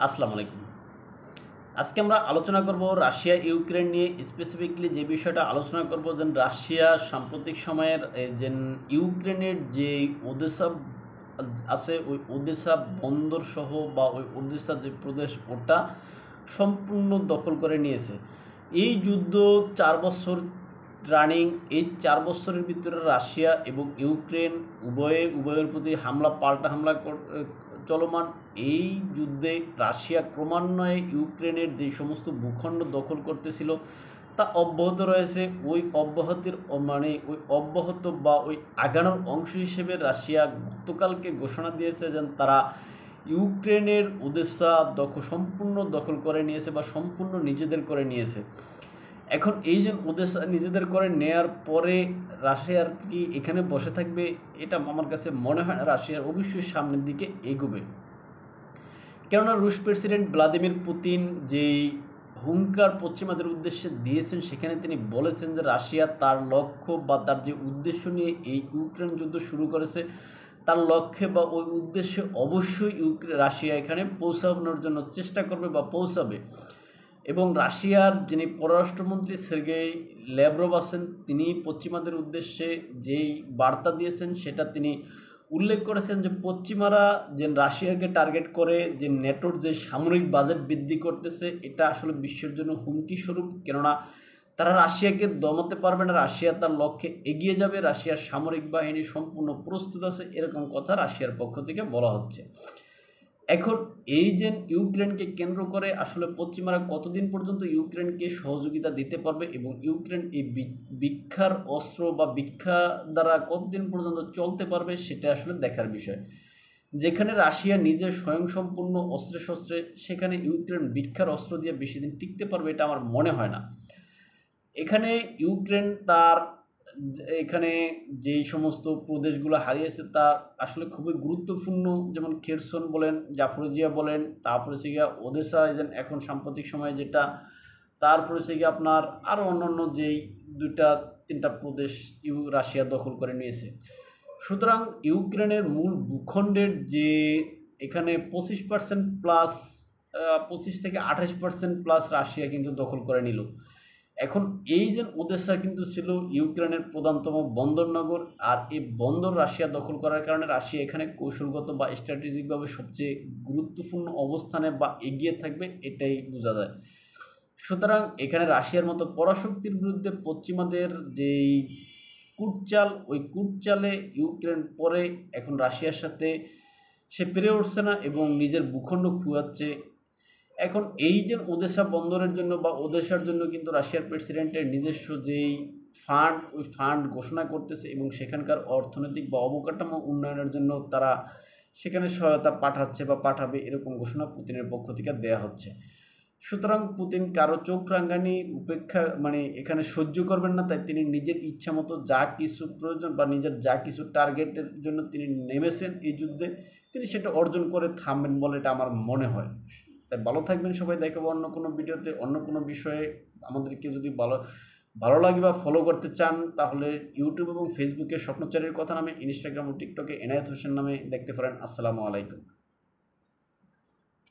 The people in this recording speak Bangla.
আসসালামু আলাইকুম। আজকে আমরা আলোচনা করব রাশিয়া ইউক্রেন নিয়ে। স্পেসিফিকলি যে বিষয়টা আলোচনা করব যে রাশিয়া সাম্প্রতিক সময়ের যে ইউক্রেনের যে ওদেসা আছে ওই ওদেসা বন্দর সহ বা ওই ওদেসা যে প্রদেশ ওটা সম্পূর্ণ দখল করে নিয়েছে। এই যুদ্ধ 4 বছর রানিং। এই 4 বছরের ভিতরে রাশিয়া এবং ইউক্রেন উভয়ের প্রতি পাল্টা হামলা চলমান। এই যুদ্ধে রাশিয়া ক্রমান্বয়ে ইউক্রেনের যে সমস্ত ভূখণ্ড দখল করতেছিল তা অব্যাহত রয়েছে। ওই অব্যাহত বা ওই আগানোর অংশ হিসেবে রাশিয়া গতকালকে ঘোষণা দিয়েছে যে তারা ইউক্রেনের ওদেসা সম্পূর্ণ দখল করে নিয়েছে বা সম্পূর্ণ নিজেদের করে নিয়েছে। এখন এই যে ওদেসা নিজেদের করে নেয়ার পরে রাশিয়ার কি এখানে বসে থাকবে? এটা আমার কাছে মনে হয় না। রাশিয়ার অবশ্যই সামনের দিকে এগোবে, কেননা রুশ প্রেসিডেন্ট ভ্লাদিমির পুতিন যেই হুঙ্কার পশ্চিমাদের উদ্দেশ্যে দিয়েছেন সেখানে তিনি বলেছেন যে রাশিয়া তার লক্ষ্য বা তার যে উদ্দেশ্য নিয়ে এই ইউক্রেন যুদ্ধ শুরু করেছে তার লক্ষ্যে বা ওই উদ্দেশ্যে অবশ্যই রাশিয়া এখানে পৌঁছানোর জন্য চেষ্টা করবে বা পৌঁছাবে। এবং রাশিয়ার যিনি পররাষ্ট্রমন্ত্রী সের্গেই ল্যাভরভ আছেন তিনি পশ্চিমাদের উদ্দেশ্যে যেই বার্তা দিয়েছেন সেটা তিনি উল্লেখ করেছেন যে পশ্চিমারা যে রাশিয়াকে টার্গেট করে যে নেটোর যে সামরিক বাজেট বৃদ্ধি করতেছে এটা আসলে বিশ্বের জন্য হুমকি স্বরূপ, কেননা তারা রাশিয়াকে দমাতে পারবে না। রাশিয়া তার লক্ষ্যে এগিয়ে যাবে, রাশিয়ার সামরিক বাহিনী সম্পূর্ণ প্রস্তুত আছে, এরকম কথা রাশিয়ার পক্ষ থেকে বলা হচ্ছে। এখন এই যে ইউক্রেনকে কেন্দ্র করে আসলে পশ্চিমারা কতদিন পর্যন্ত ইউক্রেনকে সহযোগিতা দিতে পারবে এবং ইউক্রেন এই ভিক্ষার অস্ত্র বা ভিক্ষা দ্বারা কতদিন পর্যন্ত চলতে পারবে সেটা আসলে দেখার বিষয়। যেখানে রাশিয়া নিজে স্বয়ংসম্পূর্ণ অস্ত্রে শস্ত্রে, সেখানে ইউক্রেন ভিক্ষার অস্ত্র দিয়ে বেশি দিন টিকতে পারবে এটা আমার মনে হয় না। এখানে ইউক্রেন তার এখানে যেই সমস্ত প্রদেশগুলো হারিয়েছে তা আসলে খুবই গুরুত্বপূর্ণ, যেমন খেরসন বলেন, জাফরোজিয়া বলেন, তারপরে হচ্ছে গিয়া ওদেসা এখন সাম্প্রতিক সময়ে যেটা, তারপরে হচ্ছে গিয়ে আপনার আরও অন্যান্য যেই 2-3টা প্রদেশ রাশিয়া দখল করে নিয়েছে। সুতরাং ইউক্রেনের মূল ভূখণ্ডের যে এখানে 25% প্লাস 25 থেকে 28% প্লাস রাশিয়া কিন্তু দখল করে নিল। এখন এই যে ওদেসা কিন্তু ছিল ইউক্রেনের প্রধানতম বন্দরনগর, আর এই বন্দর রাশিয়া দখল করার কারণে রাশিয়া এখানে কৌশলগত বা স্ট্র্যাটেজিকভাবে সবচেয়ে গুরুত্বপূর্ণ অবস্থানে বা এগিয়ে থাকবে, এটাই বোঝা যায়। সুতরাং এখানে রাশিয়ার মতো পরাশক্তির বিরুদ্ধে পশ্চিমাদের যেই কূটচাল, ওই কূটচালে ইউক্রেন পরে এখন রাশিয়ার সাথে সে পেরে উঠছে না এবং নিজের ভূখণ্ড খুয়াচ্ছে। এখন এই যে ওদেসা বন্দরের জন্য বা ওদেসার জন্য কিন্তু রাশিয়ার প্রেসিডেন্টের নিজস্ব যেই ফান্ড, ওই ফান্ড ঘোষণা করতেছে এবং সেখানকার অর্থনৈতিক বা অবকাঠামো উন্নয়নের জন্য তারা সেখানে সহায়তা পাঠাচ্ছে বা পাঠাবে, এরকম ঘোষণা পুতিনের পক্ষ থেকে দেয়া হচ্ছে। সুতরাং পুতিন কারো চোখ রাঙানি উপেক্ষা এখানে সহ্য করবেন না, তাই তিনি নিজের ইচ্ছা মতো যা কিছু প্রয়োজন বা নিজের যা কিছু টার্গেটের জন্য তিনি নেমেছেন এই যুদ্ধে, তিনি সেটা অর্জন করে থামবেন বলে এটা আমার মনে হয়। তাই ভালো থাকবেন সবাই, দেখাবো অন্য কোনো ভিডিওতে অন্য কোনো বিষয়ে। আমাদেরকে যদি ভালো লাগে বা ফলো করতে চান তাহলে ইউটিউব এবং ফেসবুকে স্বপ্নচারীর কথা নামে, ইনস্টাগ্রাম ও টিকটকে এনায়েত হোসেন নামে দেখতে পারেন। আসসালামু আলাইকুম।